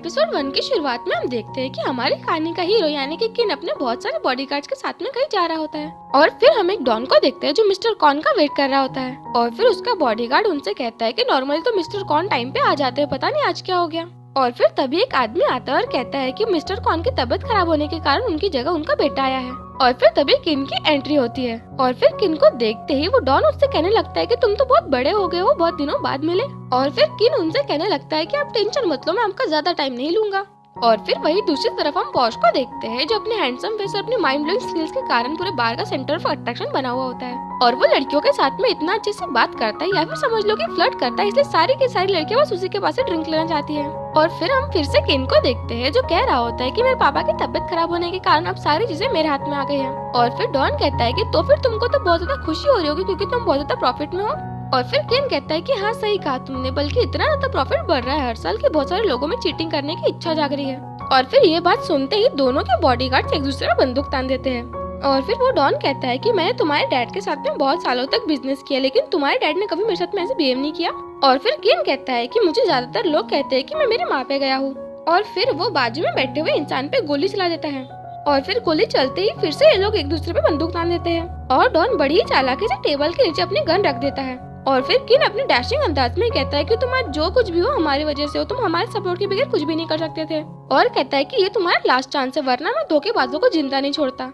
Episode 1 की शुरुआत में हम देखते हैं कि हमारी कहानी का हीरो यानी कि किन अपने बहुत सारे बॉडीगार्ड्स के साथ में कहीं जा रहा होता है और फिर हम एक डॉन को देखते हैं जो मिस्टर कॉर्न का वेट कर रहा होता है और फिर उसका बॉडीगार्ड उनसे कहता है कि नॉर्मली तो मिस्टर कॉर्न टाइम पे आ जाते हैं, पता नहीं आज क्या हो गया। और फिर तभी एक आदमी आता है और कहता है कि मिस्टर कॉर्न की तबीयत खराब होने के कारण उनकी जगह उनका बेटा आया है। और फिर तभी किन की एंट्री होती है और फिर किन को देखते ही वो डॉन उससे कहने लगता है कि तुम तो बहुत बड़े हो गए हो, बहुत दिनों बाद मिले। और फिर किन उनसे कहने लगता है कि आप टेंशन मत लो, मैं आपका ज्यादा टाइम नहीं लूंगा। और फिर वही दूसरी तरफ हम पॉश को देखते हैं जो अपने हैंडसम फेस और अपनी माइंड ब्लोइंग स्किल्स के कारण पूरे बार का सेंटर ऑफ अट्रैक्शन बना हुआ होता है और वो लड़कियों के साथ में इतना अच्छे से बात करता है या फिर समझ लो कि फ्लर्ट करता है, इसलिए सारी की सारी लड़कियां बस उसी के पास से ड्रिंक लेना चाहती है। और फिर हम फिर से किन को देखते हैं जो कह रहा होता है कि मेरे पापा की तबीयत खराब होने के कारण अब सारी चीजें मेरे हाथ में आ गई है। और फिर डॉन कहता है कि तो फिर तुमको तो बहुत ज्यादा खुशी हो रही होगी क्योंकि तुम बहुत ज्यादा प्रॉफिट में हो। और फिर किन कहता है कि हाँ सही कहा तुमने, बल्कि इतना ज्यादा प्रॉफिट बढ़ रहा है हर साल कि बहुत सारे लोगों में चीटिंग करने की इच्छा जाग रही है। और फिर ये बात सुनते ही दोनों के बॉडीगार्ड्स एक दूसरे में बंदूक तान देते हैं। और फिर वो डॉन कहता है कि मैंने तुम्हारे डैड के साथ में बहुत सालों तक बिजनेस किया लेकिन तुम्हारे डैड ने कभी मेरे साथ में ऐसे बिहेव नहीं किया। और फिर किन कहता है कि मुझे ज्यादातर लोग कहते हैं कि मैं मेरे माँ पे गया हूँ। और फिर वो बाजू में बैठे हुए इंसान पे गोली चला देता है और फिर गोली चलते ही फिर से ये लोग एक दूसरे पे बंदूक तान देते हैं और डॉन बड़ी ही चालाकी से टेबल के नीचे अपनी गन रख देता है। और फिर किन अपने डैशिंग अंदाज में कहता है कि तुम आज जो कुछ भी हो हमारी वजह से हो, तुम हमारे सपोर्ट के बगैर कुछ भी नहीं कर सकते थे। और कहता है कि ये तुम्हारा लास्ट चांस है वरना मैं धोखेबाजों को जिंदा नहीं छोड़ता।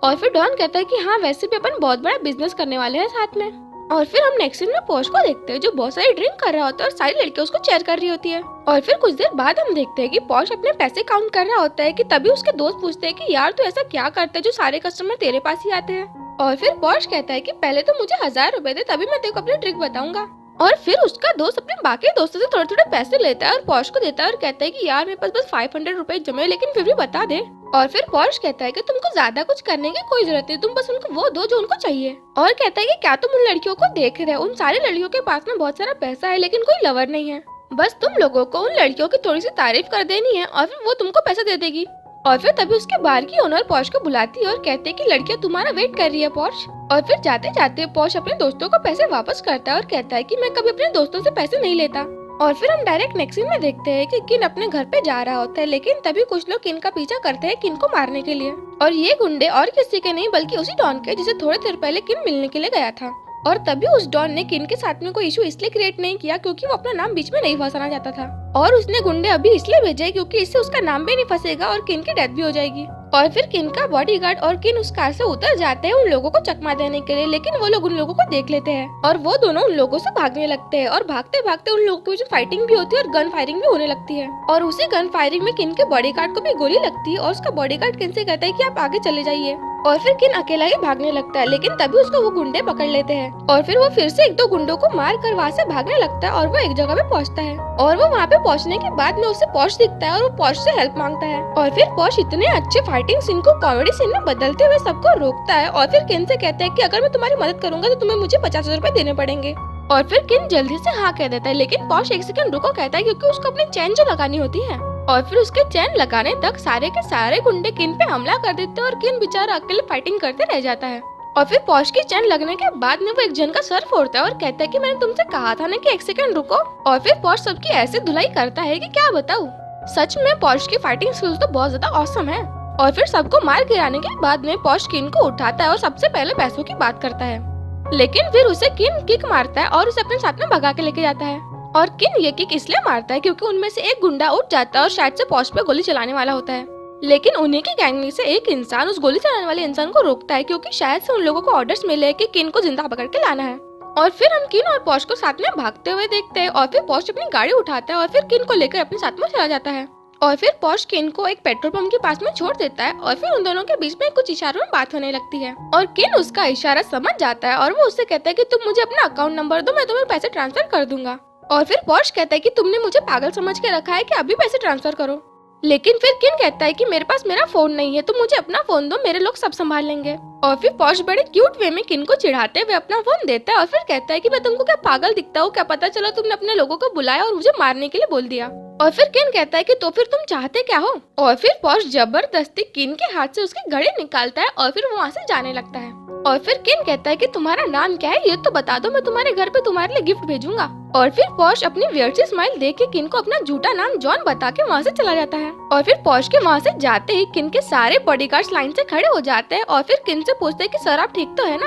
और फिर डॉन कहता है कि हाँ वैसे भी अपन बहुत बड़ा बिजनेस करने वाले हैं साथ में। और फिर हम नेक्स्ट सीन में पॉश को देखते हैं जो बहुत सारी ड्रिंक कर रहा होता है और सारी लड़कियां उसको चेयर कर रही होती है। और फिर कुछ देर बाद हम देखते हैं कि पॉश अपने पैसे काउंट कर रहा होता है कि तभी उसके दोस्त पूछते हैं कि यार तू ऐसा क्या करता है जो सारे कस्टमर तेरे पास ही आते हैं। और फिर पॉश कहता है कि पहले तो मुझे 1000 रुपए दे तभी मैं तेरे को अपनी ट्रिक बताऊंगा। और फिर उसका दोस्त अपने बाकी दोस्तों से थोड़े थोड़े पैसे लेता है और पॉश को देता है और कहता है कि यार मेरे पास बस 500 रुपए जमे लेकिन फिर भी बता दे। और फिर पॉश कहता है कि तुमको ज्यादा कुछ करने की कोई जरूरत नहीं, तुम बस उनको वो दो जो उनको चाहिए। और कहता है कि क्या तुम उन लड़कियों को देख रहे हो, उन सारी लड़कियों के पास में बहुत सारा पैसा है लेकिन कोई लवर नहीं है, बस तुम लोगों को उन लड़कियों की थोड़ी सी तारीफ कर देनी है और फिर वो तुमको पैसा दे देगी। और फिर तभी उसके बार की ओनर पॉश को बुलाती है और कहते हैं कि लड़कियां तुम्हारा वेट कर रही है पॉश। और फिर जाते जाते पॉश अपने दोस्तों को पैसे वापस करता है और कहता है कि मैं कभी अपने दोस्तों से पैसे नहीं लेता। और फिर हम डायरेक्ट नेक्स्ट सीन में देखते हैं कि किन अपने घर पे जा रहा होता है लेकिन तभी कुछ लोग किन का पीछा करते हैं किन को मारने के लिए। और ये गुंडे और किसी के नहीं बल्कि उसी डॉन के जिसे थोड़े देर पहले किन मिलने के लिए गया था। और तभी उस डॉन ने किन के साथ में कोई इशू इसलिए क्रिएट नहीं किया क्योंकि वो अपना नाम बीच में नहीं फंसाना चाहता था और उसने गुंडे अभी इसलिए भेजे क्योंकि इससे उसका नाम भी नहीं फंसेगा और किन की डेथ भी हो जाएगी। और फिर किन का बॉडीगार्ड और किन उस कार से उतर जाते हैं उन लोगों को चकमा देने के लिए लेकिन वो लोग उन लोगों को देख लेते हैं और वो दोनों उन लोगों से भागने लगते हैं और भागते भागते उन लोगों के बीच फाइटिंग भी होती है और गन फायरिंग भी होने लगती है। और उसी गन फायरिंग में किन के बॉडीगार्ड को भी गोली लगती है और उसका बॉडीगार्ड किन से कहता है कि आप आगे चले जाइए। और फिर किन अकेला ही भागने लगता है लेकिन तभी उसको वो गुंडे पकड़ लेते हैं और फिर वो फिर से एक दो गुंडों को मार कर वहाँ से भागने लगता है और वो एक जगह पे पहुँचता है और वो वहाँ पे पहुँचने के बाद में उसे पॉश दिखता है और वो पॉश से हेल्प मांगता है। और फिर पॉश इतने अच्छे फाइटिंग सीन को कॉमेडी सीन में बदलते हुए सबको रोकता है और फिर किन से कहता है कि अगर मैं तुम्हारी मदद करूंगा तो तुम्हें मुझे 50,000 रुपए देने पड़ेंगे। और फिर किन जल्दी से हाँ कह देता है लेकिन पॉश एक सेकंड रुको कहता है क्योंकि उसको अपनी चैन जो लगानी होती है। और फिर उसके चैन लगाने तक सारे के सारे गुंडे किन पे हमला कर देते हैं और किन बेचारा अकेले फाइटिंग करते रह जाता है। और फिर पॉश की चैन लगने के बाद में वो एक जन का सर फोड़ता है और कहता है कि मैंने तुमसे कहा था ना कि एक सेकंड रुको। और फिर पॉश सबकी ऐसे धुलाई करता है कि क्या बताऊं, सच में पॉश की फाइटिंग स्किल्स तो बहुत ज्यादा ऑसम है। और फिर सबको मार गिराने के बाद में पॉश किन को उठाता है और सबसे पहले पैसों की बात करता है लेकिन फिर उसे किन किक मारता है और उसे अपने साथ में भगा के लेके जाता है। और किन ये किक इसलिए मारता है क्योंकि उनमें से एक गुंडा उठ जाता है और शायद से पॉश पे गोली चलाने वाला होता है लेकिन उन्हीं की गैंग में से एक इंसान उस गोली चलाने वाले इंसान को रोकता है क्योंकि शायद से उन लोगों को ऑर्डर्स मिले कि किन को जिंदा पकड़ के लाना है। और फिर हम किन और पॉश को साथ में भागते हुए देखते हैं और फिर पॉश अपनी गाड़ी उठाता है और फिर किन को लेकर अपने साथ में चला जाता है। और फिर पॉश किन को एक पेट्रोल पंप के पास में छोड़ देता है और फिर उन दोनों के बीच में कुछ इशारों में बात होने लगती है और किन उसका इशारा समझ जाता है और वो उससे कहता है कि तुम मुझे अपना अकाउंट नंबर दो, मैं तुम्हें पैसे ट्रांसफर कर दूंगा। और फिर पॉश कहता है कि तुमने मुझे पागल समझ के रखा है कि अभी पैसे ट्रांसफर करो। लेकिन फिर किन कहता है कि मेरे पास मेरा फोन नहीं है, तुम मुझे अपना फोन दो, मेरे लोग सब संभाल लेंगे। और फिर पॉश बड़े क्यूट वे में किन को चिढ़ाते हुए अपना फोन देता है और फिर कहता है कि मैं तुमको क्या पागल दिखता हूँ, क्या पता चला तुमने अपने लोगों को बुलाया और मुझे मारने के लिए बोल दिया। और फिर किन कहता है कि तो फिर तुम चाहते क्या हो। और फिर पॉश जबरदस्ती किन के हाथ से उसकी घड़ी निकालता है और फिर वो वहाँ से जाने लगता है। और फिर किन कहता है कि तुम्हारा नाम क्या है ये तो बता दो, मैं तुम्हारे घर पे तुम्हारे लिए गिफ्ट भेजूंगा। और फिर पॉश अपनी वियर्ड सी स्माइल देख के किन को अपना झूठा नाम जॉन बता के वहाँ से चला जाता है। और फिर पॉश के वहाँ से जाते ही किन के सारे बॉडीगार्ड्स लाइन से खड़े हो जाते हैं और फिर किन से पूछते हैं कि सर आप ठीक तो है ना।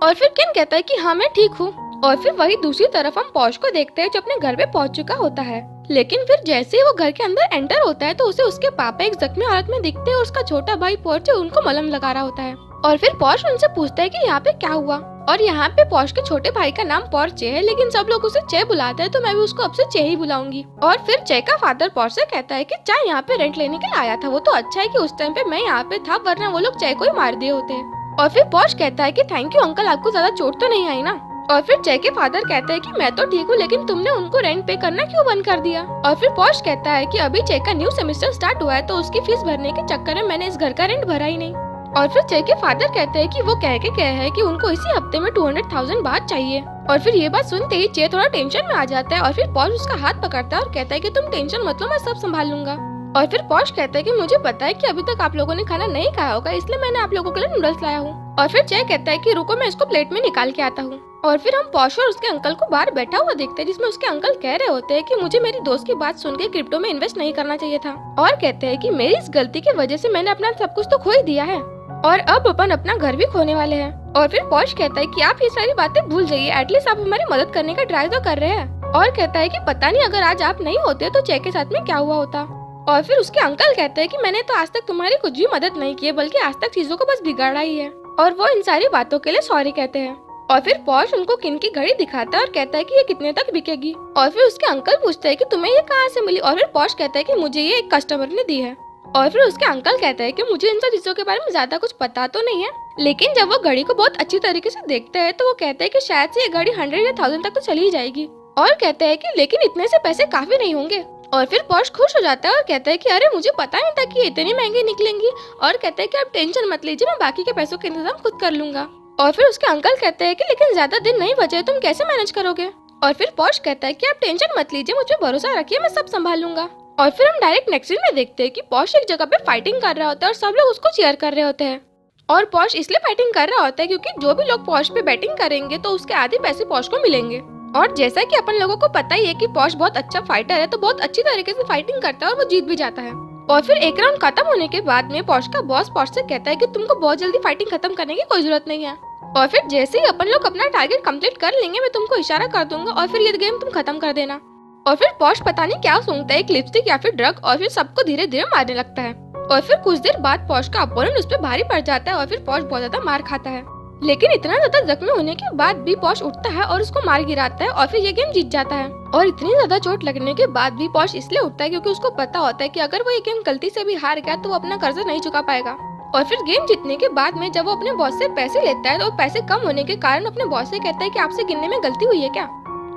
और फिर किन कहता है कि हाँ मैं ठीक हूँ। और फिर वही दूसरी तरफ हम पॉश को देखते हैं जो अपने घर पे पहुँच चुका होता है। लेकिन फिर जैसे ही वो घर के अंदर एंटर होता है तो उसे उसके पापा एक जख्मी हालत में दिखते हैं और उसका छोटा भाई पॉश उनको मलहम लगा रहा होता है। और फिर पॉश उनसे पूछता है कि यहाँ पे क्या हुआ। और यहाँ पे पॉश के छोटे भाई का नाम पॉर्चे है, लेकिन सब लोग उसे चे बुलाते हैं तो मैं भी उसको अब से चे ही बुलाऊंगी। और फिर चे का फादर पॉश से कहता है कि चाय यहाँ पे रेंट लेने के लिए आया था, वो तो अच्छा है कि उस टाइम पे मैं यहाँ पे था, वरना वो लोग चे को ही मार दिए होते। और फिर पॉश कहता है कि थैंक यू अंकल, आपको ज्यादा चोट तो नहीं आई ना। और फिर चे के फादर कहते हैं कि मैं तो ठीक हूँ, लेकिन तुमने उनको रेंट पे करना क्यों बंद कर दिया। और फिर पॉश कहता है कि अभी चे का न्यू सेमेस्टर स्टार्ट हुआ है तो उसकी फीस भरने के चक्कर में मैंने इस घर का रेंट भरा ही नहीं। और फिर चे के फादर कहते हैं कि वो कह के गए हैं कि उनको इसी हफ्ते में 200,000 बात चाहिए। और फिर ये बात सुनते ही चे थोड़ा टेंशन में आ जाता है और फिर पॉश उसका हाथ पकड़ता है और कहता है कि तुम टेंशन मत लो, मैं सब संभाल लूंगा। और फिर पॉश कहता है कि मुझे पता है कि अभी तक आप लोगों ने खाना नहीं खाया होगा, इसलिए मैंने आप लोगों के लिए नूडल्स लाया हूँ। और फिर चे कहता है कि रुको मैं इसको प्लेट में निकाल के आता हूँ। और फिर हम पॉश और उसके अंकल को बाहर बैठा हुआ देखते हैं, जिसमें उसके अंकल कह रहे होते हैं कि मुझे मेरी दोस्त की बात सुन के क्रिप्टो में इन्वेस्ट नहीं करना चाहिए था। और कहते हैं कि मेरी इस गलती की वजह से मैंने अपना सब कुछ तो खो ही दिया है और अब अपन अपना घर भी खोने वाले हैं। और फिर पॉश कहता है कि आप ये सारी बातें भूल जाइए, एटलीस्ट आप हमारी मदद करने का ट्राई तो कर रहे हैं। और कहता है कि पता नहीं अगर आज आप नहीं होते तो चे के साथ में क्या हुआ होता। और फिर उसके अंकल कहते हैं कि मैंने तो आज तक तुम्हारी कुछ भी मदद नहीं की है, बल्कि आज तक चीजों को बस बिगाड़ा ही है। और वो इन सारी बातों के लिए सॉरी कहते हैं। और फिर पॉश उनको किन की घड़ी दिखाता है और कहता है कि ये कितने तक बिकेगी। और फिर उसके अंकल पूछते हैं कि तुम्हें ये कहाँ से मिली। और फिर पॉश कहता है कि मुझे ये एक कस्टमर ने दी है। और फिर उसके अंकल कहते हैं कि मुझे इन सब चीजों के बारे में ज्यादा कुछ पता तो नहीं है, लेकिन जब वो घड़ी को बहुत अच्छी तरीके से देखते हैं तो वो कहते हैं कि शायद से ये घड़ी 100 या 1000 तक तो चली ही जाएगी। और कहते हैं कि लेकिन इतने से पैसे काफी नहीं होंगे। और फिर पॉश खुश हो जाता है और कहता है कि अरे मुझे पता नहीं था कि ये इतनी महंगी निकलेंगी। और कहता है कि आप टेंशन मत लीजिए, मैं बाकी के पैसों का इंतजाम खुद कर लूंगा। और फिर उसके अंकल कहते हैं कि लेकिन ज्यादा दिन नहीं बचे, तुम कैसे मैनेज करोगे। और फिर पॉश कहता है कि आप टेंशन मत लीजिए, मुझ पर भरोसा रखिए, मैं सब संभाल लूंगा। और फिर हम डायरेक्ट नेक्स्ट सीन में देखते हैं कि पॉश एक जगह पे फाइटिंग कर रहा होता है और सब लोग उसको चीयर कर रहे होते हैं। और पॉश इसलिए फाइटिंग कर रहा होता है क्योंकि जो भी लोग पॉश पे बैटिंग करेंगे तो उसके आधे पैसे पॉश को मिलेंगे। और जैसा कि अपन लोगों को पता ही है कि पॉश बहुत अच्छा फाइटर है, तो बहुत अच्छी तरीके से फाइटिंग करता है और वो जीत भी जाता है। और फिर एक राउंड खत्म होने के बाद में पॉश का बॉस पॉश से कहता है कि तुमको बहुत जल्दी फाइटिंग खत्म करने की कोई जरूरत नहीं है। और फिर जैसे ही अपन लोग अपना टारगेट कंप्लीट कर लेंगे मैं तुमको इशारा कर दूंगा और फिर ये गेम तुम खत्म कर देना। और फिर पॉश पता नहीं क्या सूंघता है, एक लिपस्टिक या फिर ड्रग, और फिर सबको धीरे धीरे मारने लगता है। और फिर कुछ देर बाद पॉश का अपोनेंट उस पर भारी पड़ जाता है और फिर पॉश बहुत ज्यादा मार खाता है। लेकिन इतना ज्यादा जख्मी होने के बाद भी पॉश उठता है और उसको मार गिराता है और फिर ये गेम जीत जाता है। और इतनी ज्यादा चोट लगने के बाद भी पॉश इसलिए उठता है क्योंकि उसको पता होता है कि अगर वो ये गेम गलती से भी हार गया तो वो अपना कर्जा नहीं चुका पाएगा। और फिर गेम जीतने के बाद में जब वो अपने बॉस से पैसे लेता है तो पैसे कम होने के कारण अपने बॉस से कहता है कि आपसे गिनने में गलती हुई है क्या।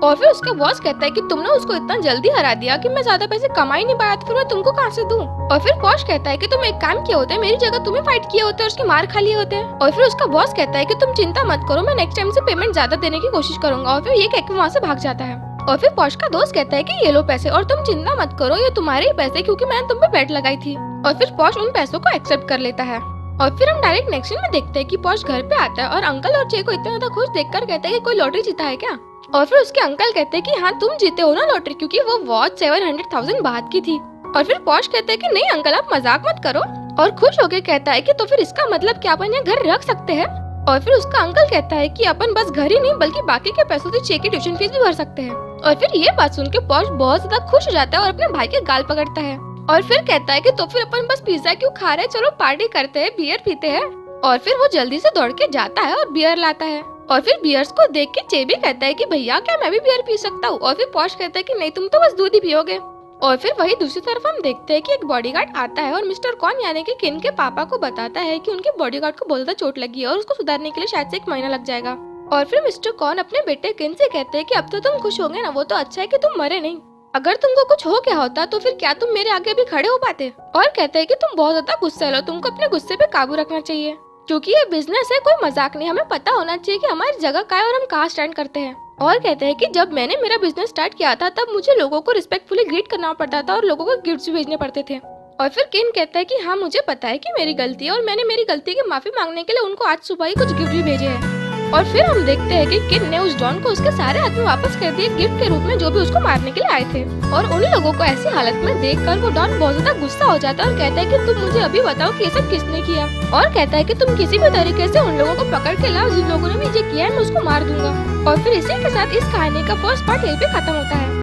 और फिर उसका बॉस कहता है कि तुमने उसको इतना जल्दी हरा दिया कि मैं ज्यादा पैसे कमा ही नहीं पाया, तो फिर मैं तुमको कहाँ से दूं। और फिर पॉश कहता है कि तुम एक काम किए होते, मेरी जगह तुम्हें फाइट किए होते और उसके मार खा लिए होते। और फिर उसका बॉस कहता है कि तुम चिंता मत करो, मैं नेक्स्ट टाइम से पेमेंट ज्यादा देने की कोशिश करूंगा। और फिर ये कह के वहाँ से भाग जाता है। और फिर पॉश का दोस्त कहता है कि ये लो पैसे और तुम चिंता मत करो, ये तुम्हारे ही पैसे क्योंकि मैंने तुम पे बेट लगाई थी। और फिर पॉश उन पैसों को एक्सेप्ट कर लेता है। और फिर हम डायरेक्ट नेक्स्ट सीन में देखते हैं कि पॉश घर पे आता है और अंकल और चे को इतना ज्यादा खुश देखकर कहता है कि कोई लॉटरी जीता है क्या। और फिर उसके अंकल कहते हैं कि हाँ तुम जीते हो ना लॉटरी, क्योंकि वो वॉच 700,000 बात की थी। और फिर पॉश कहते हैं कि नहीं अंकल आप मजाक मत करो, और खुश होकर कहता है कि तो फिर इसका मतलब क्या अपन ये घर रख सकते हैं। और फिर उसका अंकल कहता है कि अपन बस घर ही नहीं बल्कि बाकी के पैसों से चे की ट्यूशन फीस भी भर सकते हैं। और फिर ये बात सुन के पॉश बहुत ज्यादा खुश हो जाता है और अपने भाई के गाल पकड़ता है। और फिर कहता है कि तो फिर अपन बस पिज्जा क्यों खा रहे हैं, चलो पार्टी करते हैं, बियर पीते हैं। और फिर वो जल्दी से दौड़ के जाता है और बियर लाता है। और फिर बियर्स को देख के चे भी कहता है कि भैया क्या मैं भी बियर पी सकता हूँ। और फिर पॉश कहता है कि नहीं तुम तो बस दूध ही पियोगे। और फिर वही दूसरी तरफ हम देखते हैं कि एक बॉडीगार्ड आता है और मिस्टर कॉन यानी कि किन के पापा को बताता है कि उनके बॉडीगार्ड को बहुत ज्यादा चोट लगी है और उसको सुधारने के लिए शायद से 1 महीना लग जाएगा। और फिर मिस्टर कॉन अपने बेटे किन से कहते हैं कि अब तो तुम खुश होंगे ना, वो तो अच्छा है कि तुम मरे नहीं, अगर तुमको कुछ हो गया होता तो फिर क्या तुम मेरे आगे भी खड़े हो पाते। और कहते हैं कि तुम बहुत ज्यादा गुस्से हो, तुमको अपने गुस्से पे काबू रखना चाहिए क्योंकि ये बिजनेस है, कोई मजाक नहीं, हमें पता होना चाहिए कि हमारी जगह क्या है और हम कहाँ स्टैंड करते हैं। और कहते हैं कि जब मैंने मेरा बिजनेस स्टार्ट किया था तब मुझे लोगों को रिस्पेक्टफुली ग्रीट करना पड़ता था और लोगों को गिफ्ट्स भी भेजने पड़ते थे। और फिर किन कहता है कि हाँ मुझे पता है कि मेरी गलती है और मैंने मेरी गलती की माफी मांगने के लिए उनको आज सुबह ही कुछ गिफ्ट भी भेजे हैं। और फिर हम देखते हैं कि किन ने उस डॉन को उसके सारे आदमी वापस कर दिए गिफ्ट के रूप में, जो भी उसको मारने के लिए आए थे। और उन लोगों को ऐसी हालत में देखकर वो डॉन बहुत ज्यादा गुस्सा हो जाता है और कहता है कि तुम मुझे अभी बताओ कि ये सब किसने किया, और कहता है कि तुम किसी भी तरीके से उन लोगों को पकड़ के लाओ जिन लोगों ने भी ये किया है, मैं उसको मार दूंगा। और फिर इसी के साथ इस कहानी का फर्स्ट पार्ट यहीं पे खत्म होता है।